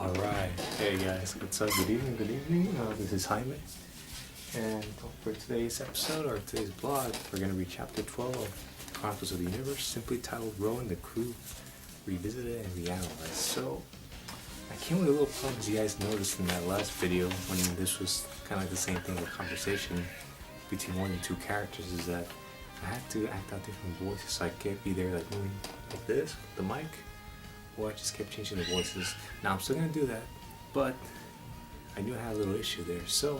Alright, hey guys, what's up? Good evening, good evening. This is Jaime, and for today's episode or today's blog, we're going to read chapter 12 of Chronicles of the Universe, simply titled Row and the Crew Revisited and Reanalyzed. So, I came with a little problem, as you guys noticed in that last video, when this was kind of like the same thing, the conversation between one and two characters, is that I had to act out different voices, so I can't be there like moving like this with the mic. Or I just kept changing the voices. Now I'm still gonna do that, but I knew I had a little issue there, so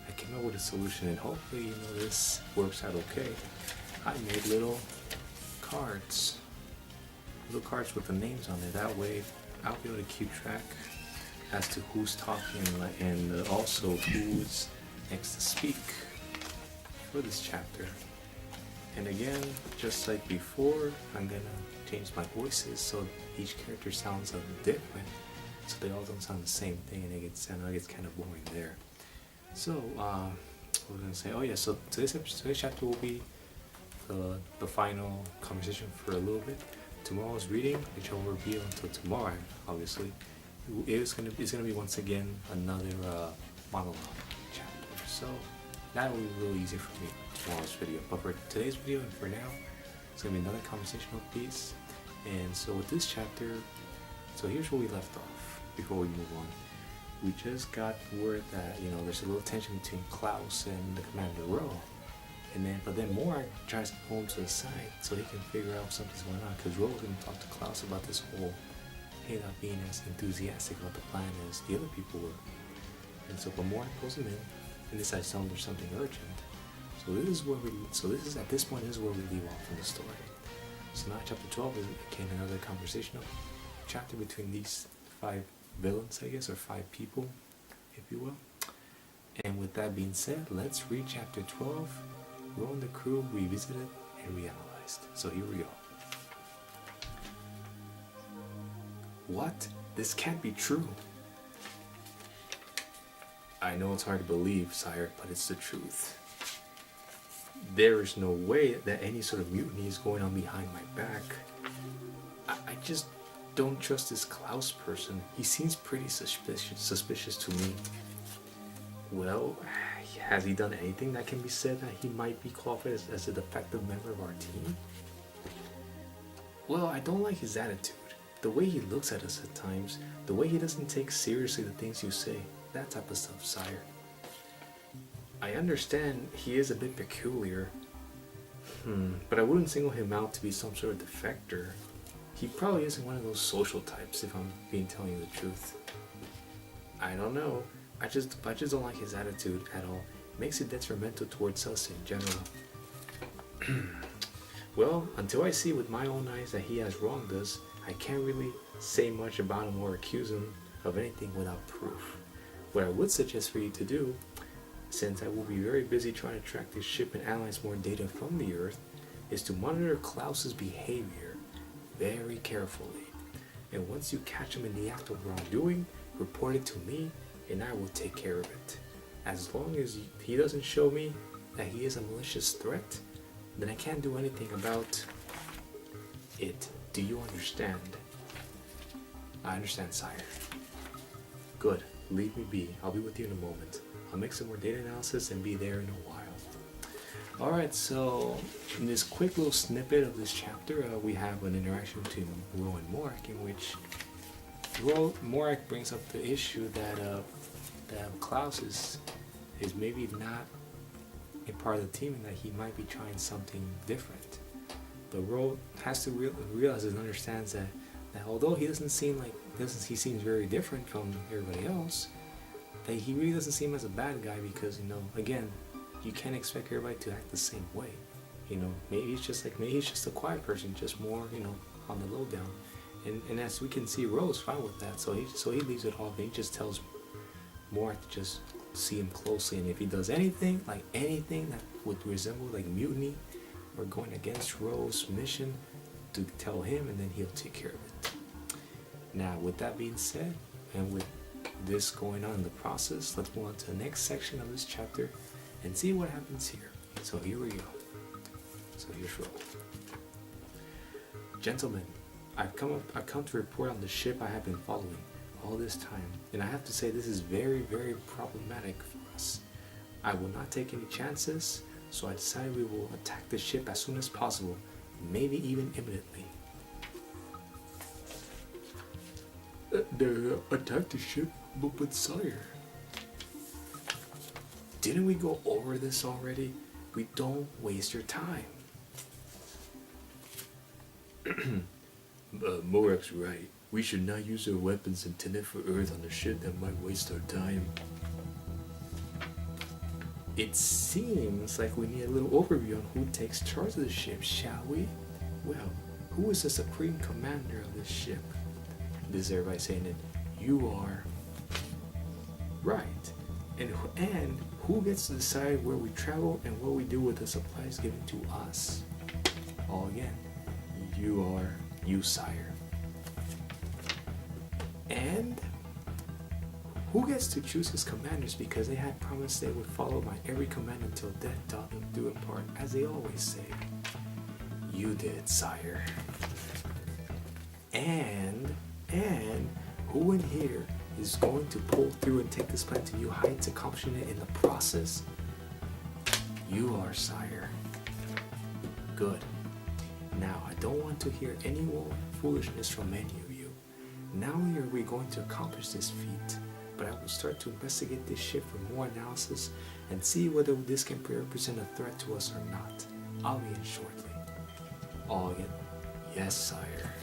I came up with a solution, and hopefully, this works out okay. I made little cards with the names on it. That way, I'll be able to keep track as to who's talking and also who's next to speak for this chapter. And again, just like before, I'm gonna change my voices so each character sounds a little different, so they all don't sound the same thing, and it gets kind of boring there. So we're gonna say, so today's chapter will be the final conversation for a little bit. Tomorrow's reading, which I will reveal until tomorrow, obviously, it's gonna be once again another monologue chapter. So that will be really easy for me tomorrow's video. But for today's video and for now, it's gonna be another conversational piece. And so with this chapter, so here's where we left off before we move on. We just got word that there's a little tension between Klaus and the Commander Rowe, but then Morak tries to pull him to the side so he can figure out something's going on, because Rowe was going to talk to Klaus about this whole not being as enthusiastic about the plan as the other people were. And so, but Morak pulls him in and decides to tell him there's something urgent. So at this point is where we leave off in the story. So now chapter 12 is again another conversational chapter between these 5 villains, I guess, or 5 people, if you will. And with that being said, let's read chapter 12, Row and the Crew Revisited and Reanalyzed. So here we go. What? This can't be true. I know it's hard to believe, sire, but it's the truth. There is no way that any sort of mutiny is going on behind my back. I just don't trust this Klaus person. He seems pretty suspicious to me. Well, has he done anything that can be said that he might be qualified as a defective member of our team? Well, I don't like his attitude. The way he looks at us at times, the way he doesn't take seriously the things you say, that type of stuff, sire. I understand he is a bit peculiar, but I wouldn't single him out to be some sort of defector. He probably isn't one of those social types, if I'm telling you the truth. I don't know. I just don't like his attitude at all. It makes it detrimental towards us in general. Well, until I see with my own eyes that he has wronged us, I can't really say much about him or accuse him of anything without proof. What I would suggest for you to do, since I will be very busy trying to track this ship and analyze more data from the Earth, is to monitor Klaus's behavior very carefully. And once you catch him in the act of wrongdoing, report it to me and I will take care of it. As long as he doesn't show me that he is a malicious threat, then I can't do anything about it. Do you understand? I understand, sire. Good. Leave me be. I'll be with you in a moment. I'll make some more data analysis and be there in a while. Alright, so in this quick little snippet of this chapter, we have an interaction between Rowe and Morak, in which Morak brings up the issue that Klaus is maybe not a part of the team and that he might be trying something different. But Rowe has to realize and understands that although he seems very different from everybody else, that he really doesn't seem as a bad guy, because again, you can't expect everybody to act the same way. Maybe he's just a quiet person, just more on the low down. And as we can see, Rowe's fine with that, so he leaves it off and he just tells Morak to just see him closely, and if he does anything that would resemble like mutiny or going against Rowe's mission, to tell him, and then he'll take care of it. Now, with that being said, and with this going on in the process, let's move on to the next section of this chapter and see what happens here. So here we go. So here's Rowe. Gentlemen, I've come to report on the ship I have been following. all this time, and I have to say this is very, very problematic for us. I will not take any chances, so I decided we will attack the ship as soon as possible, maybe even imminently. Attack the ship? But sire... Didn't we go over this already? We don't waste your time. Morek's right. We should not use our weapons intended for Earth on a ship that might waste our time. It seems like we need a little overview on who takes charge of the ship, shall we? Well, who is the supreme commander of this ship? This is everybody saying it. You are. Right. And who gets to decide where we travel and what we do with the supplies given to us? All again. You are. You, sire. And who gets to choose his commanders, because they had promised they would follow my every command until death doth them do in part, as they always say. You did, sire. And who in here is going to pull through and take this plan to new heights, accomplishing it in the process? You are, sire. Good. Now, I don't want to hear any more foolishness from any of you. Not only are we going to accomplish this feat, but I will start to investigate this ship for more analysis and see whether this can represent a threat to us or not. I'll be in shortly. All again. Yes, sire.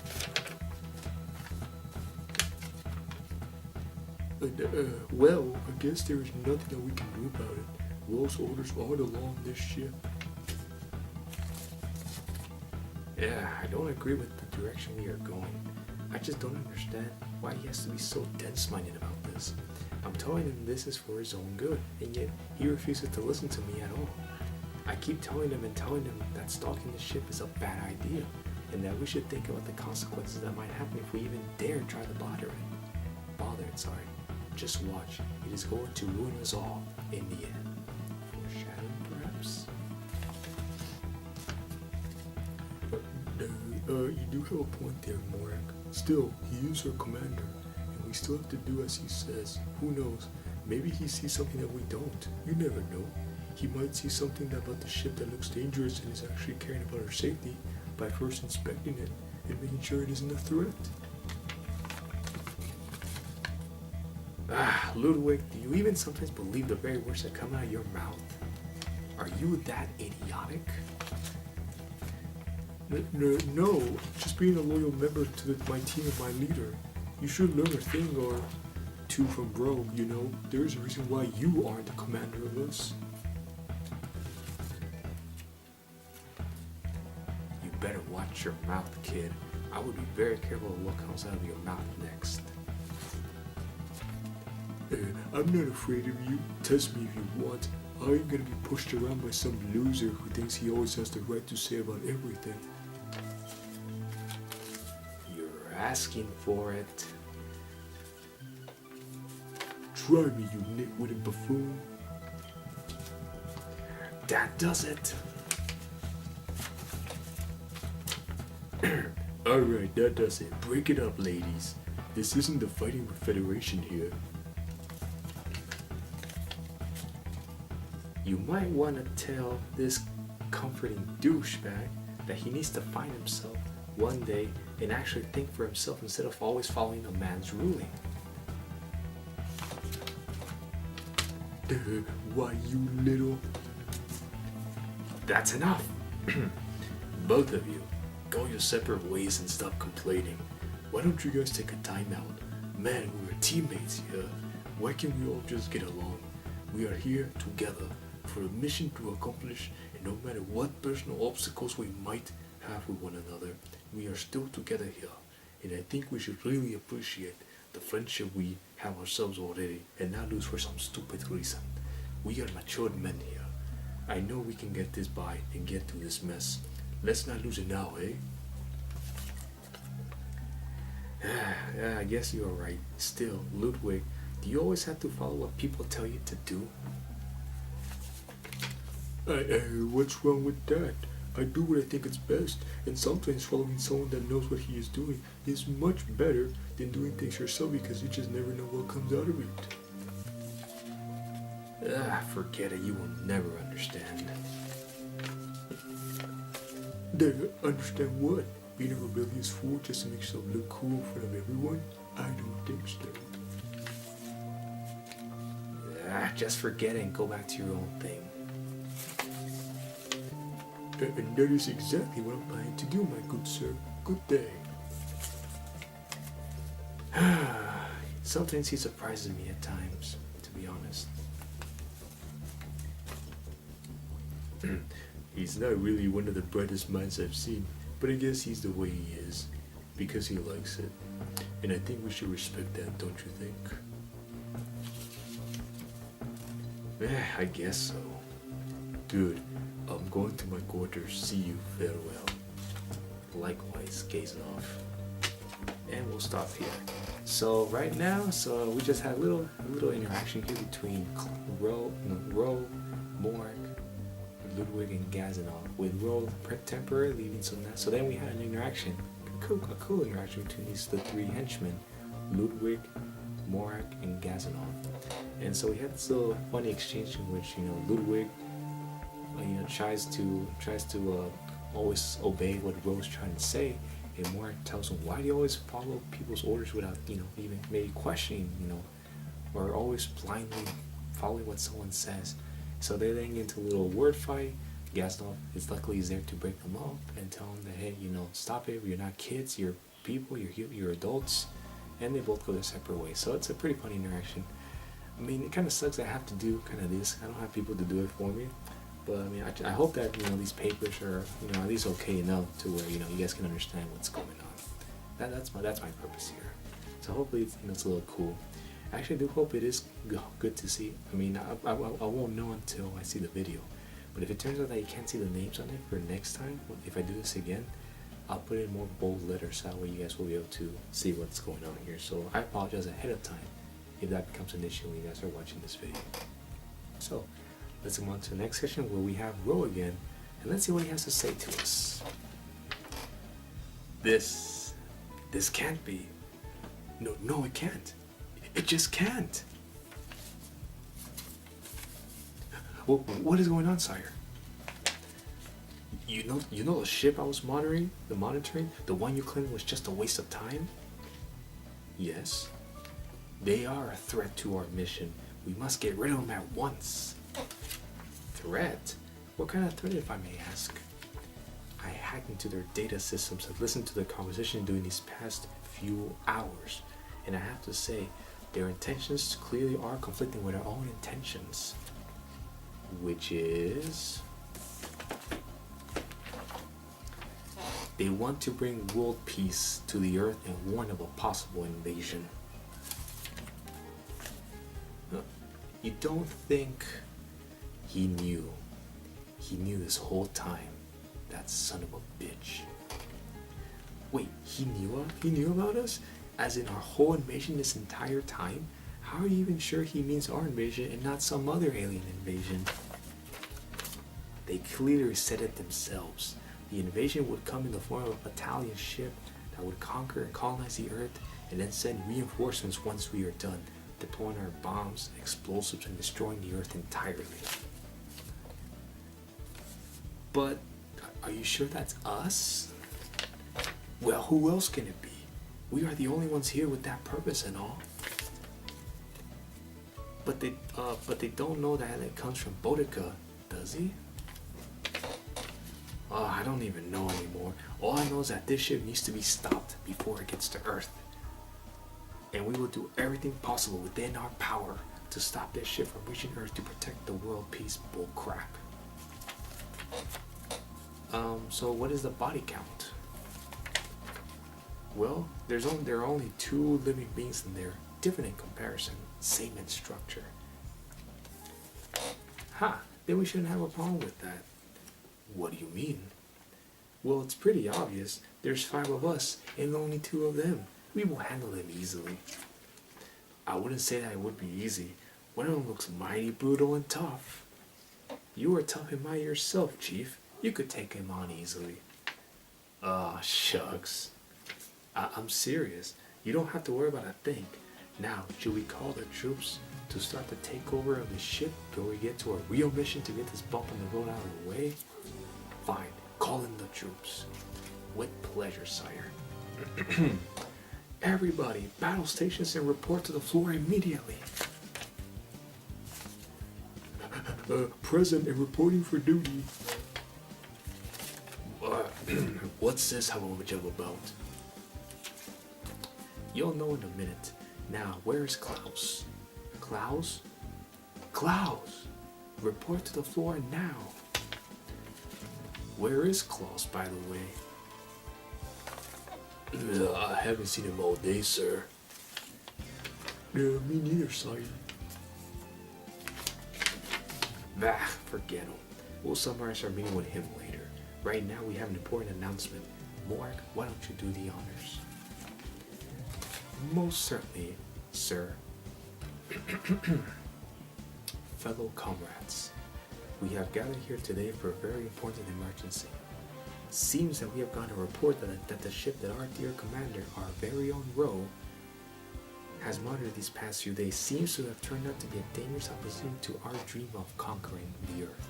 Well, I guess there is nothing that we can do about it. Will's orders aren't along this ship. Yeah, I don't agree with the direction we are going. I just don't understand why he has to be so dense-minded about this. I'm telling him this is for his own good, and yet he refuses to listen to me at all. I keep telling him that stalking the ship is a bad idea, and that we should think about the consequences that might happen if we even dare try to bother it. Just watch. It is going to ruin us all in the end. Foreshadowing, perhaps? You do have a point there, Morek. Still, he is our commander, and we still have to do as he says. Who knows? Maybe he sees something that we don't. You never know. He might see something about the ship that looks dangerous and is actually caring about our safety by first inspecting it and making sure it isn't a threat. Ludwig, do you even sometimes believe the very words that come out of your mouth? Are you that idiotic? No, just being a loyal member to my team and my leader. You should learn a thing or two from bro, you know? There's a reason why you aren't the commander of us. You better watch your mouth, kid. I would be very careful of what comes out of your mouth next. I'm not afraid of you. Test me if you want. I ain't gonna be pushed around by some loser who thinks he always has the right to say about everything. You're asking for it. Try me, you nitwitted buffoon. That does it. Alright, that does it. Break it up, ladies. This isn't the Fighting Federation here. You might want to tell this comforting douchebag that he needs to find himself one day and actually think for himself instead of always following a man's ruling. Why, you little... That's enough. Both of you, go your separate ways and stop complaining. Why don't you guys take a time out? Man, we're teammates here. Why can't we all just get along? We are here together for a mission to accomplish, and no matter what personal obstacles we might have with one another, we are still together here. And I think we should really appreciate the friendship we have ourselves already and not lose for some stupid reason. We are matured men here. I know we can get this by and get through this mess. Let's not lose it now, eh? Yeah, I guess you're right. Still, Ludwig, do you always have to follow what people tell you to do? What's wrong with that? I do what I think is best, and sometimes following someone that knows what he is doing is much better than doing things yourself because you just never know what comes out of it. Forget it, you will never understand. Understand what? Being a rebellious fool just to make yourself look cool in front of everyone? I don't think so. Just forget it and go back to your own thing. And that is exactly what I'm planning to do, my good sir. Good day. Sometimes he surprises me at times, to be honest. He's not really one of the brightest minds I've seen, but I guess he's the way he is, because he likes it. And I think we should respect that, don't you think? I guess so. Good. I'm going to my quarters. See you. Farewell. Likewise, gazing off. And we'll stop here. So right now, we just had a little interaction here between Ro, Morak, Ludwig, and Gazanov, with Ro temporarily leaving so then we had an interaction, a cool interaction between the three henchmen, Ludwig, Morak, and Gazanov. And so we had this little funny exchange in which, Ludwig tries to always obey what Ro's trying to say, and Morak tells him, why do you always follow people's orders without even maybe questioning, or always blindly following what someone says. So they then get into a little word fight. Gazanov is luckily there to break them up and tell them that, hey, stop it, you're not kids, you're people, you're adults, and they both go their separate ways. So it's a pretty funny interaction. I mean, it kind of sucks that I have to do kind of this. I don't have people to do it for me. But I mean, I hope that, these papers are, at least okay enough to where, you guys can understand what's going on. That's my purpose here. So hopefully it's a little cool. I actually do hope it is good to see. I mean, I won't know until I see the video. But if it turns out that you can't see the names on it for next time, if I do this again, I'll put in more bold letters, that way you guys will be able to see what's going on here. So I apologize ahead of time if that becomes an issue when you guys are watching this video. So let's move on to the next section where we have Ro again, and let's see what he has to say to us. This can't be. No, it can't. It just can't. What is going on, sire? You know the ship I was monitoring, the one you claimed was just a waste of time? Yes. They are a threat to our mission. We must get rid of them at once. Threat? What kind of threat, if I may ask? I hacked into their data systems and listened to their conversation during these past few hours, and I have to say, their intentions clearly are conflicting with our own intentions. Which is... they want to bring world peace to the Earth and warn of a possible invasion. You don't think he knew? He knew this whole time. That son of a bitch. Wait, he knew about us? As in our whole invasion this entire time? How are you even sure he means our invasion and not some other alien invasion? They clearly said it themselves. The invasion would come in the form of a battalion ship that would conquer and colonize the Earth and then send reinforcements once we are done, deploying our bombs, explosives, and destroying the Earth entirely. But are you sure that's us? Well, who else can it be? We are the only ones here with that purpose and all. But they don't know that it comes from Boudica, does he? Oh, I don't even know anymore. All I know is that this ship needs to be stopped before it gets to Earth. And we will do everything possible within our power to stop this ship from reaching Earth to protect the world peace bullcrap. So what is the body count? Well, there are only 2 living beings in there, different in comparison, same in structure. Then we shouldn't have a problem with that. What do you mean? Well, it's pretty obvious. There's 5 of us and only 2 of them. We will handle them easily. I wouldn't say that it would be easy. One of them looks mighty brutal and tough. You are tough and mighty yourself, Chief. You could take him on easily. Ah, shucks. I'm serious. You don't have to worry about a thing. Now, should we call the troops to start the takeover of the ship before we get to our real mission to get this bump in the road out of the way? Fine, call in the troops. With pleasure, sire. Everybody, battle stations and report to the floor immediately. Present and reporting for duty. What's this hubbub about? You'll know in a minute. Now, where's Klaus? Klaus? Klaus! Report to the floor now. Where is Klaus, by the way? I haven't seen him all day, sir. Me neither, sire. Bah, forget him. We'll summarize our meeting with him later. Right now, we have an important announcement. Morg, why don't you do the honors? Most certainly, sir. Fellow comrades, we have gathered here today for a very important emergency. Seems that we have gotten a report that the ship that our dear commander, our very own Ro, has monitored these past few days seems to have turned out to be a dangerous opposition to our dream of conquering the Earth.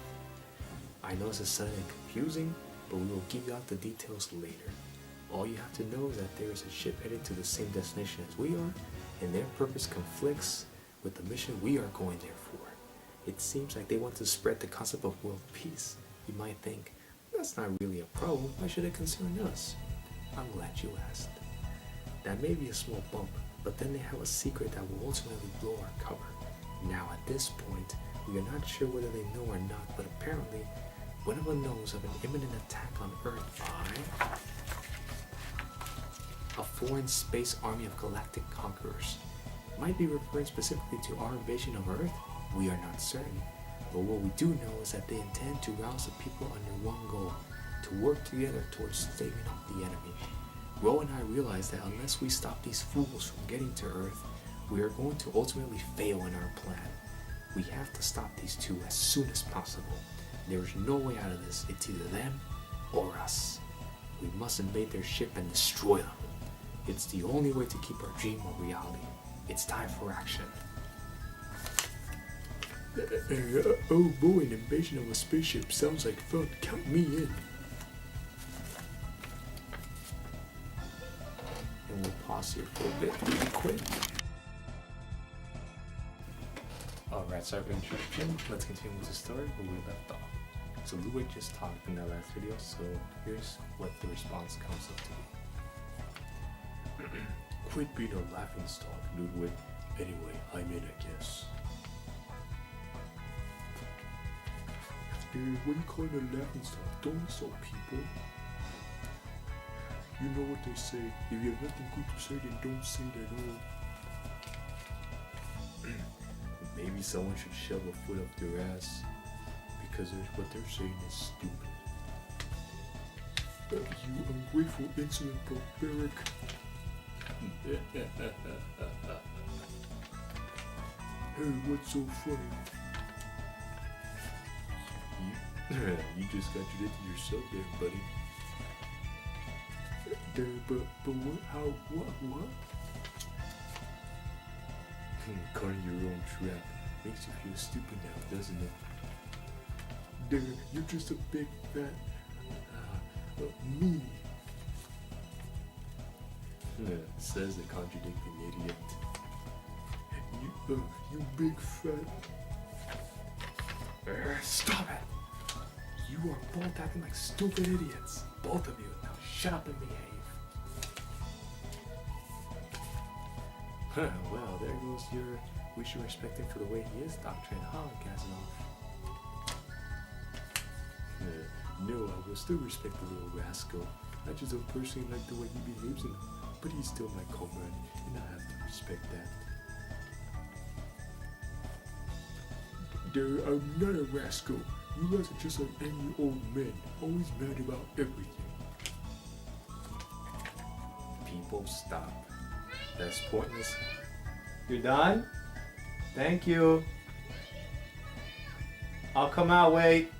I know this is sudden and confusing, but we will give you out the details later. All you have to know is that there is a ship headed to the same destination as we are, and their purpose conflicts with the mission we are going there for. It seems like they want to spread the concept of world peace. You might think, that's not really a problem, why should it concern us? I'm glad you asked. That may be a small bump, but then they have a secret that will ultimately blow our cover. Now at this point, we are not sure whether they know or not, but apparently, one of them knows of an imminent attack on Earth by a foreign space army of galactic conquerors. Might be referring specifically to our invasion of Earth? We are not certain. But what we do know is that they intend to rouse the people under one goal, to work together towards staving off the enemy. Ro and I realize that unless we stop these fools from getting to Earth, we are going to ultimately fail in our plan. We have to stop these two as soon as possible. There is no way out of this. It's either them or us. We must invade their ship and destroy them. It's the only way to keep our dream a reality. It's time for action. Oh boy, an invasion of a spaceship sounds like fun. Count me in. And we'll pause here for a bit really quick. Alright, sorry for the interruption. Let's continue with the story where we left off. So Ludwig just talked in that last video, so here's what the response comes up to be. Quit being a laughingstock, Ludwig. Anyway, I'm in, I guess. What do you call it a laughingstock? Don't insult people. You know what they say. If you have nothing good to say, then don't say it at all. Maybe someone should shove a foot up their ass because what they're saying is stupid. You ungrateful, insolent, barbaric. Hey, what's so funny? You just contradicted yourself there, buddy. But what? Caught in your own trap. Makes you feel stupid now, doesn't it? You're just a big fat meanie. Says the contradicting idiot. You big fat. Stop it! You are both acting like stupid idiots. Both of you. Now shut up and behave. Well, there goes your we should respect him for the way he is doctrine, huh, Casanov? No, I will still respect the little rascal. I just don't personally like the way he behaves enough, but he's still my comrade, and I have to respect that. I'm not a rascal. You guys are just like any old men, always mad about everything. People, stop. That's pointless. You're done? Thank you. I'll come out, wait.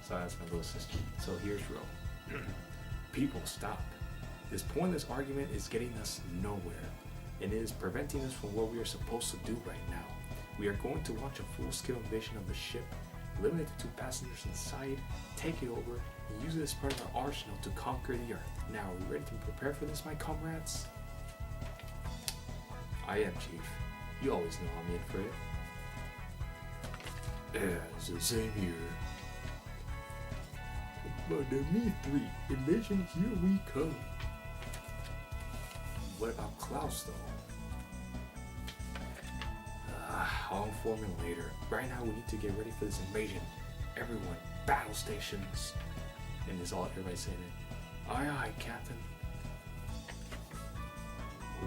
So that's my little sister. So here's Ro. People, stop. This pointless argument is getting us nowhere, and it is preventing us from what we are supposed to do right now. We are going to launch a full-scale invasion of the ship, eliminate the 2 passengers inside, take it over, and use it as part of our arsenal to conquer the Earth. Now, are we ready to prepare for this, my comrades? I am, Chief. You always know I'm in for it. It's the same here. But the Me-3 invasion, here we come. What about Klaus, though? I'll inform him later. Right now, we need to get ready for this invasion. Everyone, battle stations. And it's all everybody saying it. Aye, aye, Captain.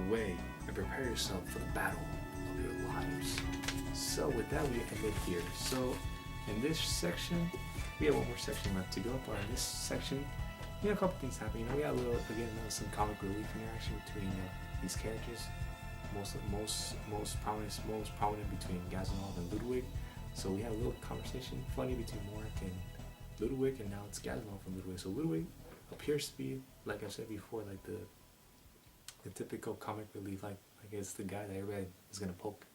Away and prepare yourself for the battle of your lives. So with that, we ended here. So in this section, we have one more section left to go. But in this section, a couple things happen. We got some comic relief interaction between these characters. Most prominent between Gazanov and Ludwig. So we had a little conversation, funny, between Morik and Ludwig, and now it's Gazanov and Ludwig. So Ludwig appears to be, like I said before, like the typical comic relief, like it's the guy that everybody is gonna poke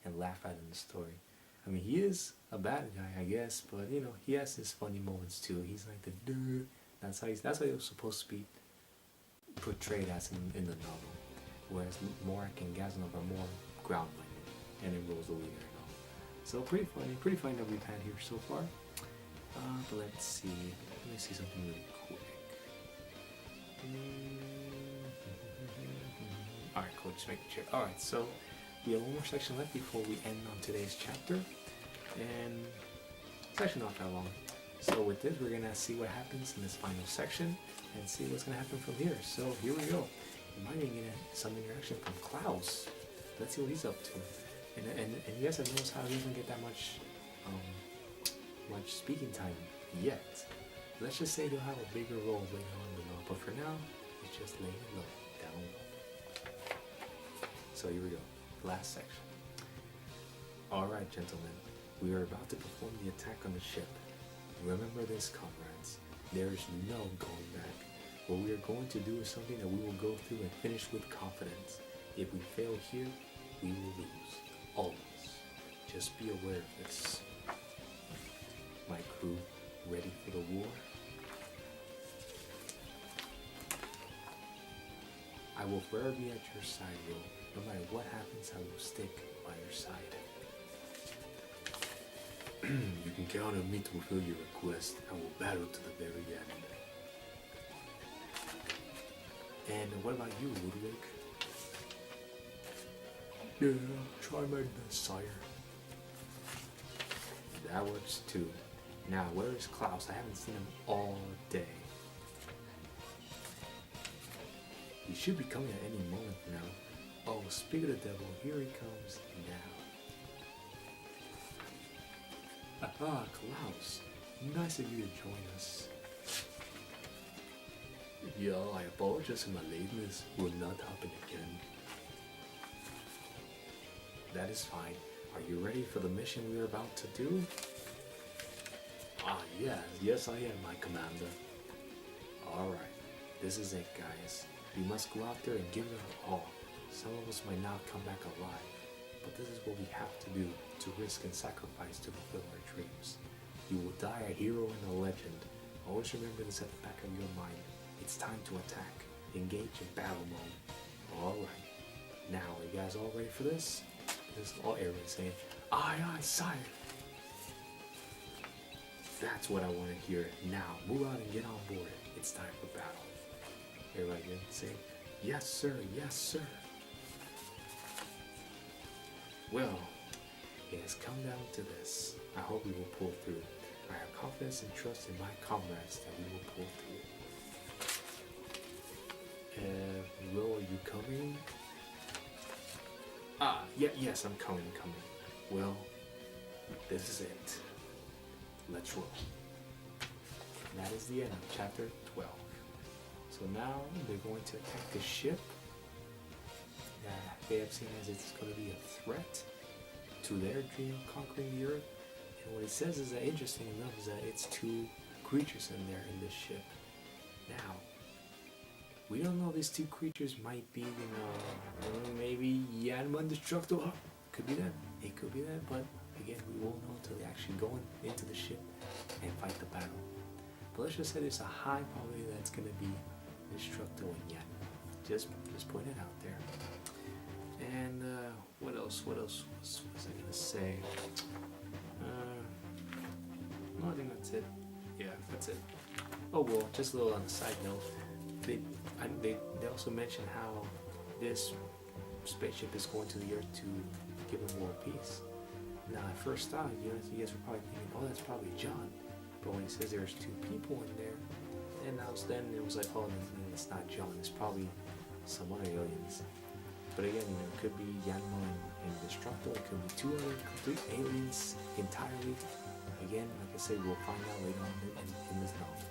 and laugh at in the story. I mean, he is a bad guy, I guess, but he has his funny moments too. He's like the dude. That's how he was supposed to be portrayed as in the novel. Whereas Morik and Gazanov are more groundbreaking, and then Rose the leader and all. So pretty funny that we've had here so far. But let's see. Let me see something really quick. Alright, cool, just making sure. Alright, so we have one more section left before we end on today's chapter. And it's actually not that long. So with this, we're gonna see what happens in this final section and see what's gonna happen from here. So here we go. We might even get some interaction from Klaus. Let's see what he's up to. And you guys have noticed how he doesn't get that much speaking time yet. Let's just say he'll have a bigger role later on in the novel. But for now, he's just laying it low, down low. So here we go. Last section. Alright, gentlemen. We are about to perform the attack on the ship. Remember this, comrades. There is no going back. What we are going to do is something that we will go through and finish with confidence. If we fail here, we will lose. Always. Just be aware of this. My crew, ready for the war? I will forever be at your side, Ro. No matter what happens, I will stick by your side. You can count on me to fulfill your request. I will battle to the very end. And what about you, Ludwig? Yeah, try my best, sire. That works too. Now, where is Klaus? I haven't seen him all day. He should be coming at any moment now. Oh, speak of the devil, here he comes now. Ah, Klaus. Nice of you to join us. Yeah, I apologize for my lateness. Will not happen again. That is fine. Are you ready for the mission we are about to do? Ah, yes I am, my commander. Alright, this is it, guys. We must go out there and give it our all. Some of us might not come back alive, but this is what we have to do, to risk and sacrifice to fulfill our dreams. You will die a hero and a legend. Always remember this at the back of your mind. It's time to attack. Engage in battle mode. Alright. Now, are you guys all ready for this? This is all everybody saying, aye, aye, sire. That's what I want to hear. Now, move out and get on board. It's time for battle. Everybody again say, yes, sir, yes, sir. Well, it has come down to this. I hope we will pull through. I have confidence and trust in my comrades that we will pull through. Will, are you coming? Ah, yes, I'm coming. Well, this is it. Let's roll. And that is the end of chapter 12. So now they're going to attack the ship that they have seen as it's going to be a threat to their dream of conquering the Earth. And what it says is that, interesting enough, is that it's two creatures in there in this ship. Now, we don't know, these two creatures might be, maybe Yanma and Destructo. Could be that. It could be that, but again, we won't know until they actually go into the ship and fight the battle. But let's just say there's a high probability that it's going to be Destructo and Yanma. Just putting it out there. And what else was I going to say? No, I think that's it. Yeah, that's it. Oh well, just a little on a side note. They also mentioned how this spaceship is going to the Earth to give them world peace. Now, at first thought, you guys were probably thinking, oh, that's probably John. But when he says there's two people in there, then it was like, oh, it's not John. It's probably some other aliens. But again, it could be Yanma and Destructo. It could be two other complete aliens entirely. Again, like I said, we'll find out later on in this novel.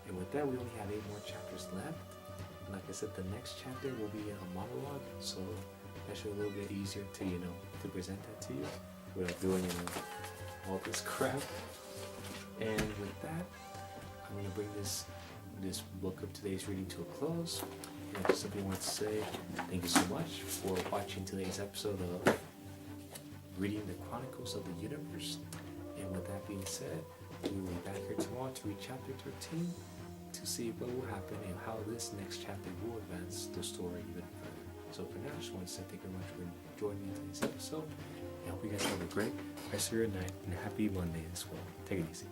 And with that, we only have 8 more chapters left. And like I said, the next chapter will be a monologue, so that should be a little bit easier to present that to you without doing all this crap. And with that, I'm gonna bring this book of today's reading to a close. And I just simply want to say thank you so much for watching today's episode of reading the Chronicles of the Universe. And with that being said, we will be back here tomorrow to read chapter 13 to see what will happen and how this next chapter will advance the story even further. So for now, I just want to say thank you very much for joining me in today's episode. I hope you guys have a great rest of your night and a happy Monday as well. Take it easy.